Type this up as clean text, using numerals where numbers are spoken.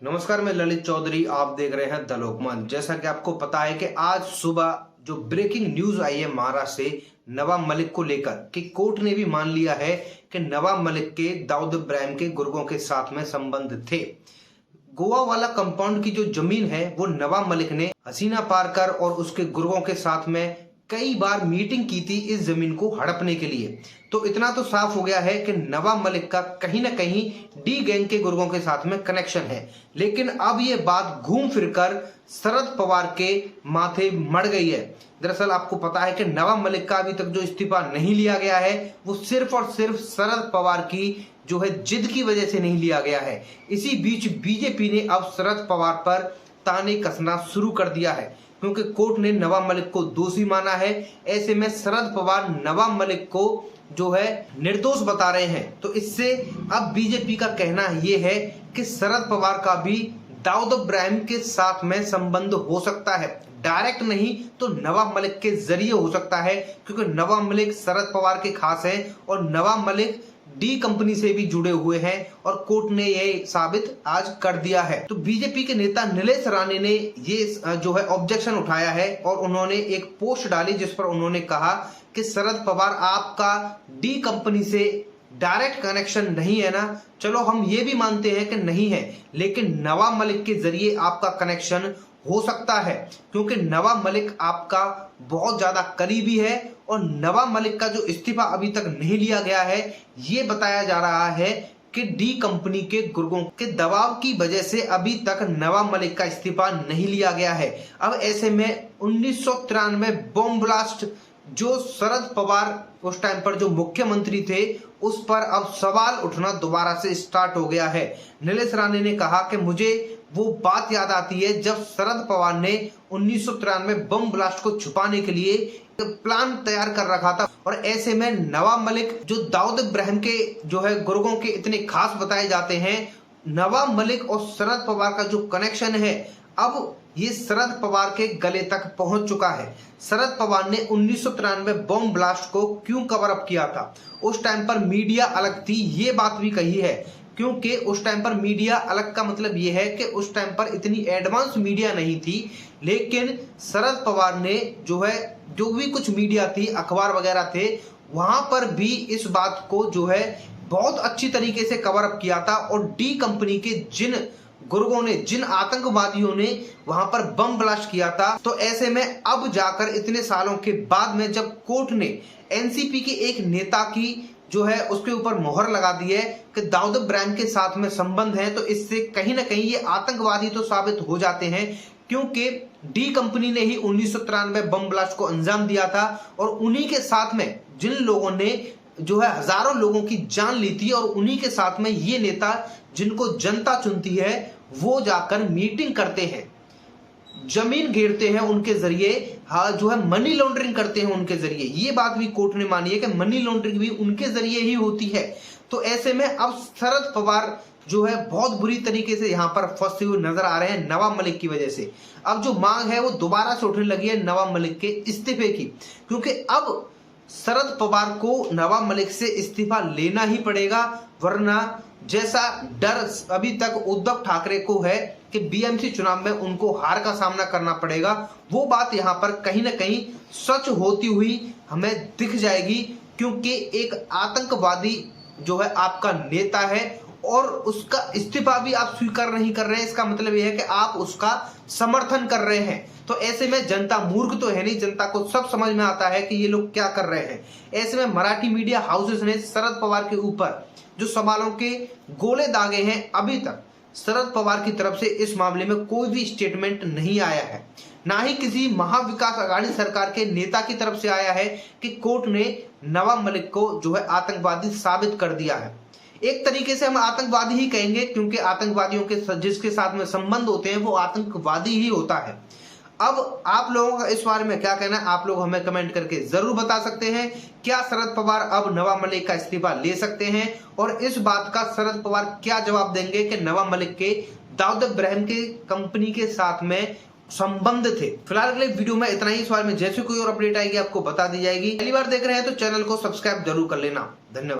नमस्कार, मैं ललित चौधरी। आप देख रहे हैं द लोकमंच। जैसा कि आपको पता है कि आज सुबह जो ब्रेकिंग न्यूज आई है महाराष्ट्र से नवाब मलिक को लेकर कि कोर्ट ने भी मान लिया है कि नवाब मलिक के दाऊद इब्राहिम के गुर्गों के साथ में संबंध थे। गोवा वाला कंपाउंड की जो जमीन है वो नवाब मलिक ने हसीना पारकर और उसके गुर्गों के साथ में कई बार मीटिंग की थी इस जमीन को हड़पने के लिए। तो इतना तो साफ हो गया है कि नवाब मलिक का कहीं ना कहीं डी गैंग के गुर्गों के साथ में कनेक्शन है। लेकिन अब ये बात घूम फिरकर शरद पवार के माथे मड़ गई है। दरअसल आपको पता है कि नवाब मलिक का अभी तक जो इस्तीफा नहीं लिया गया है वो सिर्फ और सिर्फ शरद पवार की जो है जिद की वजह से नहीं लिया गया है। इसी बीच बीजेपी ने अब शरद पवार पर ताने कसना शुरू कर दिया है क्योंकि कोर्ट ने नवाब मलिक को दोषी माना है। ऐसे में शरद पवार नवाब मलिक को जो है निर्दोष बता रहे हैं। तो इससे अब बीजेपी का कहना यह है कि शरद पवार का भी दाऊद इब्राहिम के साथ में संबंध हो सकता है, डायरेक्ट नहीं तो नवाब मलिक के जरिए हो सकता है, क्योंकि नवाब मलिक शरद पवार के खास हैं और नवाब मलिक डी कंपनी से भी जुड़े हुए हैं और कोर्ट ने यह साबित आज कर दिया है। तो बीजेपी के नेता नीलेश राणे ने ये जो है ऑब्जेक्शन उठाया है और उन्होंने एक पोस्ट डाली जिस पर उन्होंने कहा कि शरद पवार आपका डी कंपनी से डायरेक्ट कनेक्शन नहीं है ना। चलो हम ये भी मानते हैं कि नहीं है, लेकिन नवाब मलिक के जरिए आपका कनेक्शन हो सकता है क्योंकि नवाब मलिक आपका बहुत ज्यादा करीबी है और नवाब मलिक का जो इस्तीफा अभी तक नहीं लिया गया है ये बताया जा रहा है कि डी कंपनी के गुर्गों के दबाव की वजह से अभी तक नवाब मलिक का इस्तीफा नहीं लिया गया है। अब ऐसे में 1993 बॉम्ब ब्लास्ट जो शरद पवार उस टाइम पर जो मुख्यमंत्री थे उस पर अब सवाल उठना दोबारा से स्टार्ट हो गया है। नीलेश राणे ने कहा कि मुझे वो बात याद आती है जब शरद पवार ने 1993 बम ब्लास्ट को छुपाने के लिए प्लान तैयार कर रखा था और ऐसे में नवाब मलिक जो दाऊद इब्राहिम के जो है गुर्गों के इतने खास बताए जाते हैं, नवाब मलिक और शरद पवार का जो कनेक्शन है अब ये शरद पवार के गले तक पहुंच चुका है। शरद पवार ने 1993 बॉम्ब ब्लास्ट को क्यों कवर अप किया था, उस टाइम पर मीडिया अलग थी, ये बात भी कही है क्योंकि उस टाइम पर मीडिया अलग का मतलब ये है कि उस टाइम पर इतनी एडवांस मीडिया नहीं थी। लेकिन शरद पवार ने जो है जो भी कुछ मीडिया थी, अखबार वगैरह थे, वहां पर भी इस बात को जो है बहुत अच्छी तरीके से कवर अप किया था और डी कंपनी के जिन गुर्गों ने, जिन आतंकवादियों ने वहां पर बम ब्लास्ट किया था, तो ऐसे में अब जाकर इतने सालों के बाद में जब कोर्ट ने एनसीपी के एक नेता की जो है उसके ऊपर मोहर लगा दी है कि दाऊद इब्राहिम के साथ में संबंध है, तो इससे कहीं ना कहीं ये आतंकवादी तो साबित हो जाते हैं क्योंकि डी कंपनी ने ही 1993 बम ब्लास्ट को अंजाम दिया था और उन्हीं के साथ में जिन लोगों ने जो है हजारों लोगों की जान ली थी और उन्हीं के साथ में ये नेता जिनको जनता चुनती है वो जाकर मीटिंग करते हैं, जमीन घेरते हैं उनके जरिए, हाँ जो है मनी लॉन्ड्रिंग करते हैं उनके जरिए। ये बात भी कोर्ट ने मानी है कि मनी लॉन्ड्रिंग भी उनके जरिए ही होती है। तो ऐसे में अब शरद पवार जो है बहुत बुरी तरीके से यहाँ पर फंसे हुए नजर आ रहे हैं नवाब मलिक की वजह से। अब जो मांग है वो दोबारा से उठने लगी है नवाब मलिक के इस्तीफे की, क्योंकि अब शरद पवार को नवाब मलिक से इस्तीफा लेना ही पड़ेगा, वरना जैसा डर अभी तक उद्धव ठाकरे को है कि बीएमसी चुनाव में उनको हार का सामना करना पड़ेगा, वो बात यहाँ पर कहीं ना कहीं सच होती हुई हमें दिख जाएगी क्योंकि एक आतंकवादी जो है आपका नेता है और उसका इस्तीफा भी आप स्वीकार नहीं कर रहे हैं। इसका मतलब यह है कि आप उसका समर्थन कर रहे हैं। तो ऐसे में जनता मूर्ख तो है नहीं, जनता को सब समझ में आता है कि ये लोग क्या कर रहे हैं। ऐसे में मराठी मीडिया हाउसेस ने शरद पवार के ऊपर जो सवालों के गोले दागे हैं, अभी तक शरद पवार की तरफ से इस मामले में कोई भी स्टेटमेंट नहीं आया है, ना ही किसी महाविकास अघाड़ी सरकार के नेता की तरफ से आया है कि कोर्ट ने नवाब मलिक को जो है आतंकवादी साबित कर दिया है। एक तरीके से हम आतंकवादी ही कहेंगे क्योंकि आतंकवादियों के जिसके साथ में संबंध होते हैं वो आतंकवादी ही होता है। अब आप लोगों का इस बारे में क्या कहना है, आप लोग हमें कमेंट करके जरूर बता सकते हैं। क्या शरद पवार अब नवाब मलिक का इस्तीफा ले सकते हैं और इस बात का शरद पवार क्या जवाब देंगे कि नवाब मलिक के दाऊद इब्राहिम के कंपनी के साथ में संबंध थे। फिलहाल अगले वीडियो में इतना ही। इस बारे में जैसे कोई और अपडेट आएगी आपको बता दी जाएगी। पहली बार देख रहे हैं तो चैनल को सब्सक्राइब जरूर कर लेना। धन्यवाद।